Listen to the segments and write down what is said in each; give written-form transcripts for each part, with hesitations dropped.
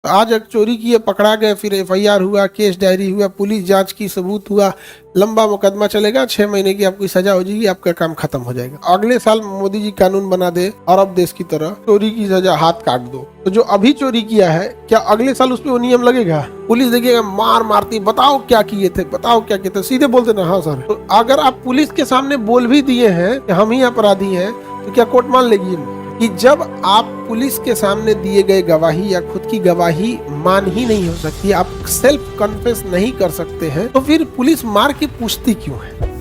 आज एक चोरी किए पकड़ा गए, फिर एफआईआर हुआ, केस डायरी हुआ, पुलिस जांच की, सबूत हुआ, लंबा मुकदमा चलेगा, 6 महीने की आपकी सजा हो जाएगी, आपका काम खत्म हो जाएगा। अगले साल मोदी जी कानून बना दे अरब देश की तरह, चोरी की सजा हाथ काट दो, तो जो अभी चोरी किया है क्या अगले साल उस पर वो नियम लगेगा? पुलिस देखिएगा मार मारती, बताओ क्या किए थे, बताओ क्या किए थे, सीधे बोलते ना हाँ सर। तो अगर आप पुलिस के सामने बोल भी दिए हैं कि हम ही अपराधी हैं, तो क्या कोर्ट मान लेगी कि जब आप पुलिस के सामने दिए गए गवाही या खुद की गवाही मान ही नहीं हो सकती, आप सेल्फ कन्फेस नहीं कर सकते हैं, तो फिर पुलिस मार के पूछती क्यों है?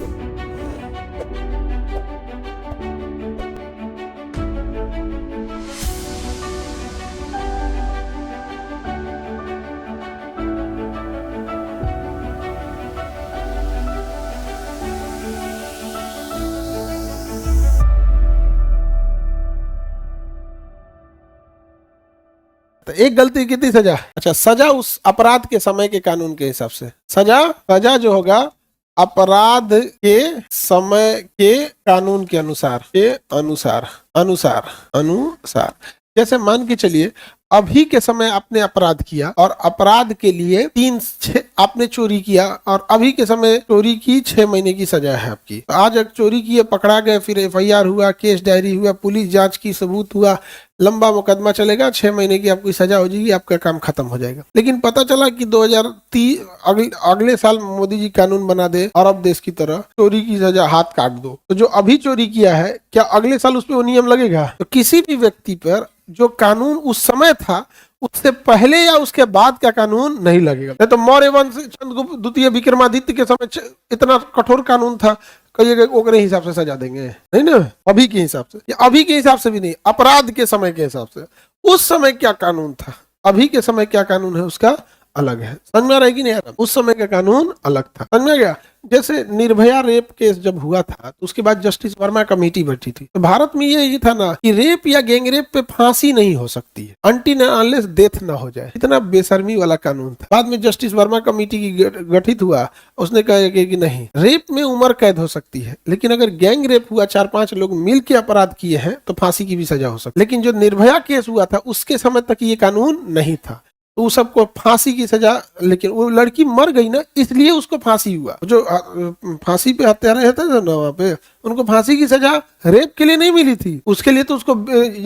तो एक गलती कितनी सजा? अच्छा, सजा उस अपराध के समय के कानून के हिसाब से, सजा जो होगा अपराध के समय के कानून के अनुसार। जैसे मान के चलिए अभी के समय आपने अपराध किया और अपराध के लिए 3-6 आपने चोरी किया और अभी के समय चोरी की 6 महीने की सजा है आपकी। आज एक चोरी किए पकड़ा गए, फिर एफआईआर हुआ, केस डायरी हुआ, पुलिस जांच की, सबूत हुआ, लंबा मुकदमा चलेगा, 6 महीने की आपकी सजा हो जाएगी, आपका काम खत्म हो जाएगा। लेकिन पता चला कि 2030 अगले साल मोदी जी कानून बना दे अरब देश की तरह, चोरी की सजा हाथ काट दो, तो जो अभी चोरी किया है क्या अगले साल उस पर वो नियम लगेगा? तो किसी भी व्यक्ति पर जो कानून उस समय था उससे पहले या उसके बाद का कानून नहीं लगेगा। नहीं तो मौर्य वंश चंद्रगुप्त द्वितीय विक्रमादित्य के समय इतना कठोर कानून था, कहिएगा ओकरे हिसाब से सजा देंगे, नहीं ना, अभी के हिसाब से, या अभी के हिसाब से भी नहीं, अपराध के समय के हिसाब से उस समय क्या कानून था, अभी के समय क्या कानून है उसका अलग है। समझ में आ रहा है कि नहीं? उस समय का कानून अलग था, समझ में आ गया? जैसे निर्भया रेप केस जब हुआ था तो उसके बाद जस्टिस वर्मा कमेटी बैठी थी, तो भारत में ये था ना कि रेप या गैंग रेप पे फांसी नहीं हो सकती है अनटिल अनलेस डेथ ना हो जाए। इतना बेशर्मी वाला कानून था। बाद में जस्टिस वर्मा कमेटी की गठित हुआ, उसने कहा कि नहीं, रेप में उम्र कैद हो सकती है, लेकिन अगर गैंग रेप हुआ, 4-5 लोग मिल के अपराध किए हैं, तो फांसी की भी सजा हो सकती है। लेकिन जो निर्भया केस हुआ था उसके समय तक ये कानून नहीं था, तो सबको फांसी की सजा, लेकिन वो लड़की मर गई ना, इसलिए उसको फांसी हुआ। जो फांसी पे हत्यारे रहते थे ना वहां पे, उनको फांसी की सजा रेप के लिए नहीं मिली थी, उसके लिए तो उसको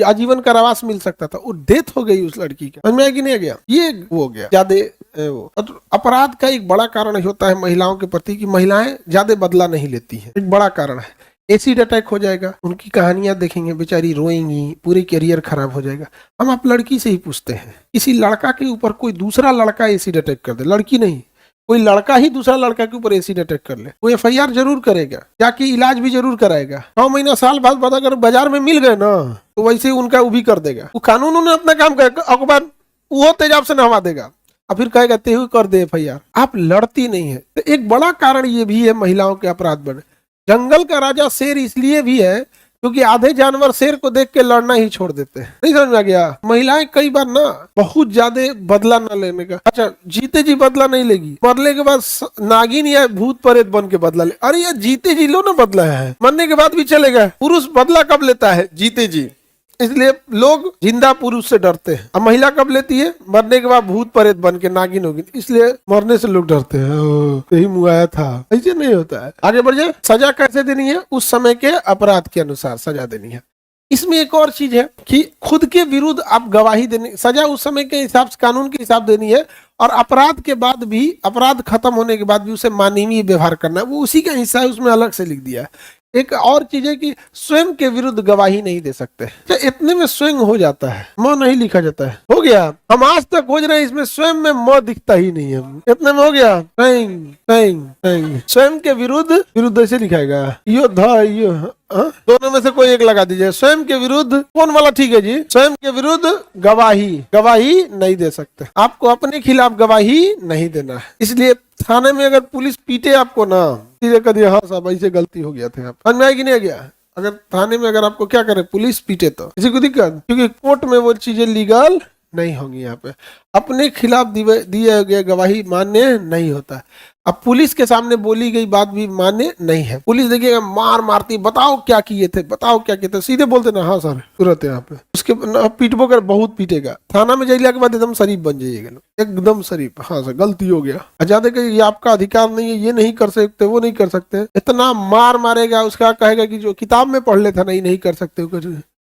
आजीवन कारावास मिल सकता था, वो डेथ हो गई उस लड़की का। समझ में आया कि नहीं गया? ये हो गया ज्यादा वो अपराध का एक बड़ा कारण होता है महिलाओं के प्रति कि महिलाएं ज्यादा बदला नहीं लेती है, एक बड़ा कारण है। एसिड अटैक हो जाएगा, उनकी कहानियां देखेंगे, बेचारी रोएंगी, पूरी करियर खराब हो जाएगा। हम आप लड़की से ही पूछते हैं, किसी लड़का के ऊपर कोई दूसरा लड़का एसिड अटैक कर दे, लड़की नहीं, कोई लड़का ही दूसरा लड़का के ऊपर एसिड अटैक कर ले, वो एफआईआर जरूर करेगा, जाके इलाज भी जरूर कराएगा। 9 महीना साल बाद अगर बाजार में मिल गए ना, तो वैसे ही उनका वो भी कर देगा। वो कानून उन्होंने अपना काम करेगा, अखबार वो तेजाब से नहवा देगा और फिर कहेगा तेहू कर दे एफआईआर। आप लड़ती नहीं है। तो एक बड़ा कारण ये भी है महिलाओं के अपराध बढ़े। जंगल का राजा शेर इसलिए भी है क्योंकि आधे जानवर शेर को देख के लड़ना ही छोड़ देते हैं। नहीं समझ में आ गया? महिलाएं कई बार ना बहुत ज्यादा बदला न लेने का, अच्छा जीते जी बदला नहीं लेगी, मरने के बाद नागिन या भूत प्रेत बन के बदला ले। अरे यार जीते जी लो ना बदला है, मरने के बाद भी चलेगा। पुरुष बदला कब लेता है? जीते जी। इसलिए लोग जिंदा पुरुष से डरते हैं। अब महिला कब लेती है? मरने के बाद भूत प्रेत बन के नागिन होगी, इसलिए मरने से लोग डरते हैं, यही मुआया था। ऐसे नहीं होता है। आगे बढ़ जाए। सजा कैसे देनी है? उस समय के अपराध के अनुसार सजा देनी है। इसमें एक और चीज है कि खुद के विरुद्ध आप गवाही देने, सजा उस समय के हिसाब से, कानून के हिसाब देनी है, और अपराध के बाद भी, अपराध खत्म होने के बाद भी उसे मानवीय व्यवहार करना है, वो उसी का हिस्सा है, उसमें अलग से लिख दिया है। एक और चीज है कि स्वयं के विरुद्ध गवाही नहीं दे सकते। तो इतने में स्वयं हो जाता है, म नहीं लिखा जाता है, हो गया। हम आज तक खोज रहे हैं, इसमें स्वयं में म दिखता ही नहीं है, इतने में हो गया। स्वयं के विरुद्ध ऐसे लिखाएगा, यो ध दोनों में से कोई एक लगा दीजिए। स्वयं के विरुद्ध कौन वाला ठीक है जी? स्वयं के विरुद्ध गवाही नहीं दे सकते। आपको अपने खिलाफ गवाही नहीं देना है। इसलिए थाने में अगर पुलिस पीटे आपको ना, सीधे कर दिया, हाँ साहब ऐसे गलती हो गया था, समझ में आएगी नहीं गया? अगर थाने में अगर आपको क्या करे, पुलिस पीटे तो किसी को दिक्कत, क्योंकि कोर्ट में वो चीजें लीगल नहीं होंगी। यहाँ पे अपने खिलाफ दिए गए गवाही मान्य नहीं होता है। अब पुलिस के सामने बोली गई बात भी मान्य नहीं है। पुलिस देखिएगा मार मारती, बताओ क्या किए थे, बताओ क्या किए थे, सीधे बोलते ना हाँ सर तुरंत यहाँ पे उसके पीटबो कर बहुत पीटेगा। थाना में जाइए के बाद एकदम शरीफ बन जाइएगा, एकदम शरीफ, हाँ सर गलती हो गया, ज्यादा ये आपका अधिकार नहीं है, ये नहीं कर सकते, वो नहीं कर सकते, इतना मार मारेगा। उसका कहेगा कि जो किताब में पढ़ लेता नहीं कर सकते कुछ,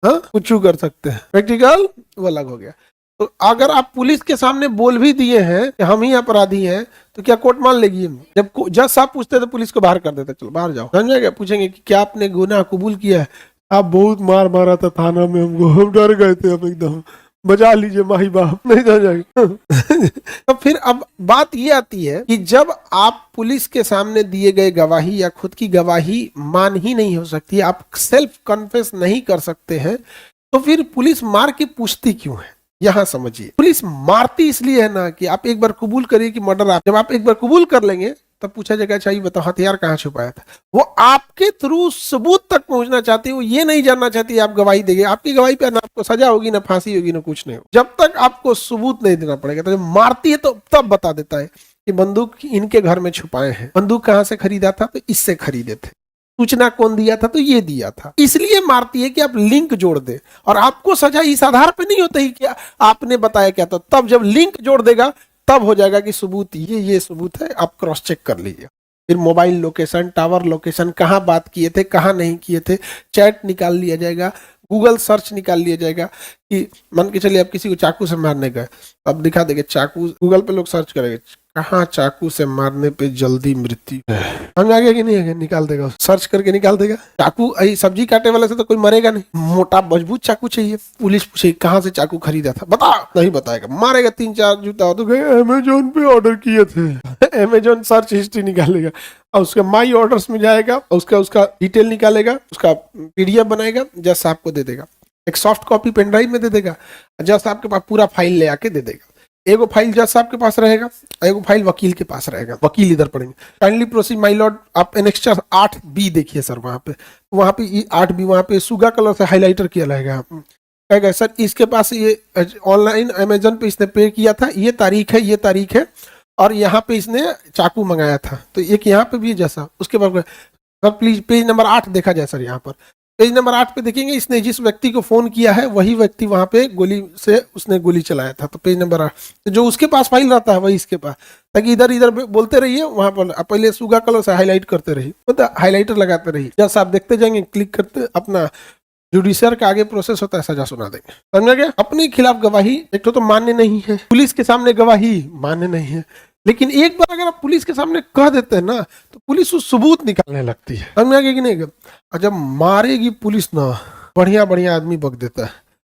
हाँ कुछ कर सकते हैं, प्रैक्टिकल वो अलग हो गया। तो अगर आप पुलिस के सामने बोल भी दिए हैं कि हम ही अपराधी हैं तो क्या कोर्ट मान लेगी? जब जज साहब पूछते तो पुलिस को बाहर कर देते, चलो बाहर जाओ, समझेगा? पूछेंगे कि क्या आपने गुनाह कबूल किया है? आप बहुत मार मारा था थाना में हमको, हम डर गए थे, अब एकदम बचा लीजिए माही बाप, नहीं जाएगा। तो फिर अब बात ये आती है कि जब आप पुलिस के सामने दिए गए गवाही या खुद की गवाही मान ही नहीं हो सकती, आप सेल्फ कन्फेस नहीं कर सकते हैं, तो फिर पुलिस मार के पूछती क्यों है? यहां समझिए, पुलिस मारती इसलिए है ना कि आप एक बार कबूल करिए कि मर्डर आप, जब आप एक बार कबूल कर लेंगे तब पूछा जाएगा अच्छा ये बताओ हथियार कहाँ छुपाया था। वो आपके थ्रू सबूत तक पहुंचना चाहती है, वो ये नहीं जानना चाहती आप गवाही देंगे, आपकी गवाही पे ना आपको सजा होगी ना फांसी होगी ना कुछ नहीं होगा, जब तक आपको सबूत नहीं देना पड़ेगा। तो जब मारती है तो तब बता देता है कि बंदूक इनके घर में छुपाए हैं, बंदूक कहाँ से खरीदा था तो इससे खरीदे थे, सूचना कौन दिया था तो ये दिया था। इसलिए मारती है कि आप लिंक जोड़ दे, और आपको सजा इस आधार पे नहीं होता ही कि आपने बताया क्या था, तब जब लिंक जोड़ देगा तब हो जाएगा कि सबूत ये सबूत है, आप क्रॉस चेक कर लीजिए। फिर मोबाइल लोकेशन, टावर लोकेशन, कहाँ बात किए थे कहाँ नहीं किए थे, चैट निकाल लिया जाएगा, गूगल सर्च निकाल लिया जाएगा कि मान के चलिए आप किसी को चाकू से मारने गए, अब दिखा देंगे चाकू, गूगल पे लोग सर्च करेंगे कहाँ चाकू से मारने पे जल्दी मृत्यु है, समझ आ गया कि नहीं है? निकाल देगा, सर्च करके निकाल देगा। चाकू सब्जी काटे वाले से तो कोई मरेगा नहीं, मोटा मजबूत चाकू चाहिए। पुलिस पूछे कहाँ से चाकू खरीदा था, बता, नहीं बताएगा, मारेगा 3-4 जूता, तो अमेजोन पे ऑर्डर किए थे, अमेजोन सर्च हिस्ट्री निकालेगा और उसके माई ऑर्डर्स में जाएगा, उसका डिटेल निकालेगा, उसका पीडीएफ बनाएगा, जज साहब को दे देगा, एक सॉफ्ट कॉपी पेन ड्राइव में दे देगा, जज साहब के पास पूरा फाइल ले आके दे देगा। एगो फाइल जज साहब के पास रहेगा, एगो फाइल वकील के पास रहेगा, वकील इधर पढ़ेंगे, काइंडली प्रोसीड माय लॉर्ड, आप एनेक्स्चर 8B देखिए सर, वहाँ पे 8B वहाँ पे सुगा कलर से हाईलाइटर किया रहेगा, कहेगा सर इसके पास ये ऑनलाइन अमेजन पे इसने पे किया था, ये तारीख है और यहाँ पे इसने चाकू मंगाया था, तो एक यहाँ पे भी जैसा, उसके बाद सर प्लीज पेज नंबर 8 देखा जाए सर, यहाँ पर पेज नंबर 8 पे देखेंगे इसने जिस व्यक्ति को फोन किया है वही व्यक्ति वहां पे गोली से उसने गोली चलाया था, तो पेज नंबर 8, तो जो उसके पास फाइल रहता है वही इसके पास, ताकि इधर इधर बोलते रहिए, वहां पर पहले सुगा कलर से हाईलाइट करते रहिए, मतलब हाईलाइटर लगाते रहिए, जब आप देखते जाएंगे क्लिक करते अपना जुडिशियर का आगे प्रोसेस होता है, सजा सुना देंगे, समझा गया? अपने खिलाफ गवाही एक तो मान्य नहीं है, पुलिस के सामने गवाही मान्य नहीं है, लेकिन एक बार अगर आप पुलिस के सामने कह देते हैं ना तो पुलिस उस सबूत निकालने लगती है, समझा गया कि नहीं? और जब मारेगी पुलिस ना, बढ़िया बढ़िया आदमी बक देता है,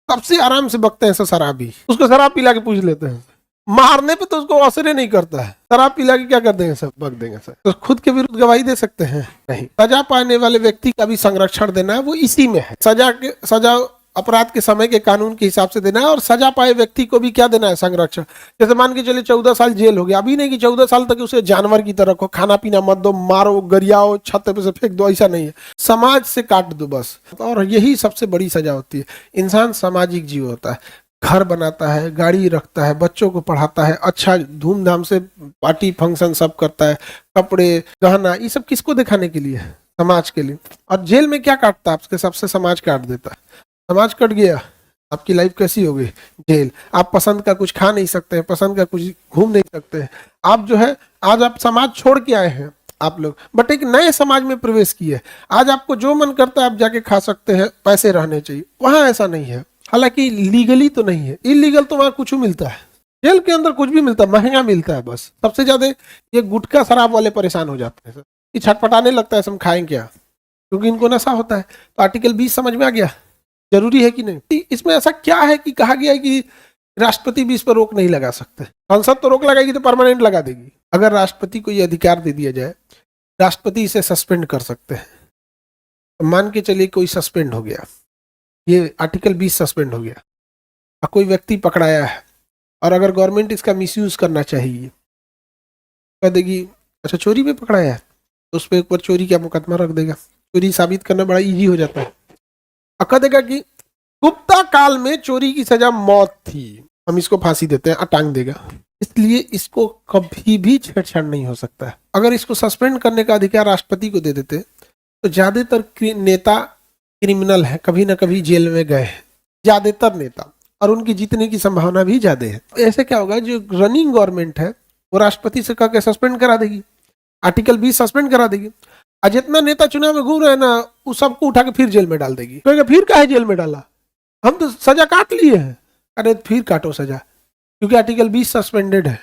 सबसे आराम से बकते हैं शराबी, उसको शराब पिला के पूछ लेते हैं, मारने पे तो उसको असर नहीं करता है, शराब पिला के क्या कर देंगे सर, बक देंगे सर। तो खुद के विरुद्ध गवाही दे सकते हैं? नहीं। सजा पाने वाले व्यक्ति का भी संरक्षण देना है, वो इसी में है, सजा अपराध के समय के कानून के हिसाब से देना है, और सजा पाए व्यक्ति को भी क्या देना है? संरक्षण। जैसे मान के चलिए 14 साल जेल हो गया, अभी नहीं कि 14 साल तक उसे जानवर की तरह रखो, खाना पीना मत दो, मारो गरियाओ छत पे से फेंक दो, ऐसा नहीं है, समाज से काट दो बस। और यही सबसे बड़ी सजा होती है। इंसान सामाजिक जीव होता है, घर बनाता है, गाड़ी रखता है, बच्चों को पढ़ाता है, अच्छा धूमधाम से पार्टी फंक्शन सब करता है, कपड़े गहना, ये सब किसको दिखाने के लिए? समाज के लिए। और जेल में क्या काटता है? आपके सबसे समाज काट देता है, समाज कट गया, आपकी लाइफ कैसी हो गई? जेल। आप पसंद का कुछ खा नहीं सकते हैं, पसंद का कुछ घूम नहीं सकते हैं, आप जो है आज आप समाज छोड़ के आए हैं आप लोग, बट एक नए समाज में प्रवेश किए, आज आपको जो मन करता है आप जाके खा सकते हैं, पैसे रहने चाहिए, वहां ऐसा नहीं है। हालांकि लीगली तो नहीं है, इलीगल तो वहां कुछ मिलता है, जेल के अंदर कुछ भी मिलता है, महंगा मिलता है बस। सबसे ज्यादा ये गुटखा शराब वाले परेशान हो जाते हैं सर, ये छटपटाने लगता है हम खाएं क्या, क्योंकि इनको नशा होता है। तो आर्टिकल 20 समझ में आ गया, जरूरी है कि नहीं? इसमें ऐसा क्या है कि कहा गया है कि राष्ट्रपति भी इस पर रोक नहीं लगा सकते? संसद तो रोक लगाएगी तो परमानेंट लगा देगी। अगर राष्ट्रपति को यह अधिकार दे दिया जाए, राष्ट्रपति इसे सस्पेंड कर सकते हैं। तो मान के चलिए कोई सस्पेंड हो गया, ये आर्टिकल 20 सस्पेंड हो गया, और कोई व्यक्ति पकड़ाया है, और अगर गवर्नमेंट इसका मिसयूज करना चाहिए, कह देगी अच्छा चोरी में पकड़ाया है, तो उस पर ऊपर चोरी का मुकदमा रख देगा, चोरी साबित करना बड़ा इजी हो जाता है। कह देगा कि गुप्ता काल में चोरी की सजा मौत थी, हम इसको फांसी देते हैं, टांग देगा। इसलिए इसको कभी भी छेड़छाड़ नहीं हो सकता है। अगर इसको सस्पेंड करने का अधिकार राष्ट्रपति को दे देते तो ज्यादातर नेता क्रिमिनल है, कभी ना कभी जेल में गए हैं, ज्यादातर नेता, और उनकी जीतने की संभावना भी ज्यादा है। ऐसे क्या होगा, जो रनिंग गवर्नमेंट है वो राष्ट्रपति से कह के सस्पेंड करा देगी, आर्टिकल 20 सस्पेंड करा देगी, और जितना नेता चुनाव में घूम रहे हैं ना, उस सबको उठा के फिर जेल में डाल देगी। तो फिर काहे जेल में डाला, हम तो सजा काट लिए हैं। अरे फिर काटो सजा, क्योंकि आर्टिकल 20 सस्पेंडेड है।